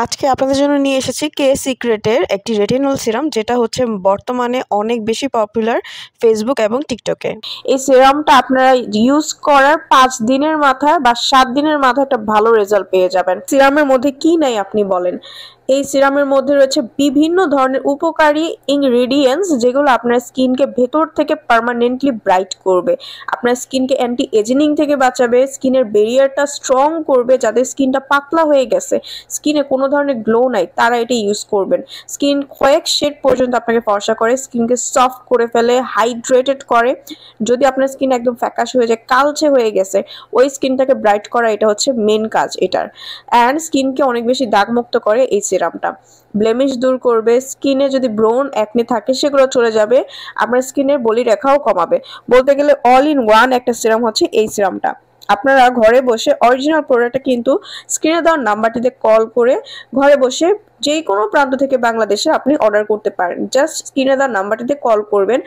আজকে আপনাদের জন্য নিয়ে এসেছি কে সিক্রেটের একটি রেটিনল সিরাম, যেটা হচ্ছে বর্তমানে অনেক বেশি পপুলার ফেসবুক এবং টিকটকে। এই সিরামটা আপনারা ইউজ করার 5 দিনের মাথায় বা 7 দিনের মাথায় একটা ভালো রেজাল্ট পেয়ে যাবেন। সিরামের মধ্যে কি নাই আপনি বলেন? এই সিরামের মধ্যে রয়েছে বিভিন্ন ধরনের উপকারী ইনগ্রেডিয়েন্টস, যেগুলো আপনার স্কিনকে ভেতর থেকে পার্মানেন্টলি ব্রাইট করবে, আপনার স্কিনকে অ্যান্টি এজিং থেকে বাঁচাবে, স্কিনের ব্যারিয়ারটা স্ট্রং করবে। যাদের স্কিনটা পাতলা হয়ে গেছে, স্কিনে কোনো ধরনের গ্লো নাই, তারা এটা ইউজ করবেন। স্কিন কয়েক শেড পর্যন্ত আপনাকে ফর্সা করে, স্কিনকে সফট করে ফেলে, হাইড্রেটেড করে। যদি আপনার স্কিন একদম ফ্যাকাশ হয়ে যায়, কালচে হয়ে গেছে, ওই স্কিনটাকে ব্রাইট করা এটা হচ্ছে মেন কাজ এটার। অ্যান্ড স্কিনকে অনেক বেশি দাগমুক্ত করে এই সিরামটা। ব্লেমিশ দূর করবে, স্কিনে যদি ব্রোন একনি থাকে সেগুলো চলে যাবে, আপনার স্কিনের বলিরেখাও কমাবে। বলতে গেলে অল ইন ওয়ান একটা সিরাম হচ্ছে এই সিরামটা। আপনারা ঘরে বসে অরিজিনাল প্রোডাক্টটা কিন্তু স্ক্রিনে দেওয়ার নাম্বারটিতে কল করে ঘরে বসে যে কোনো প্রান্ত থেকে বাংলাদেশে আপনি অর্ডার করতে পারেন। জাস্ট স্ক্রিনে দেওয়ার নাম্বারটিতে কল করবেন।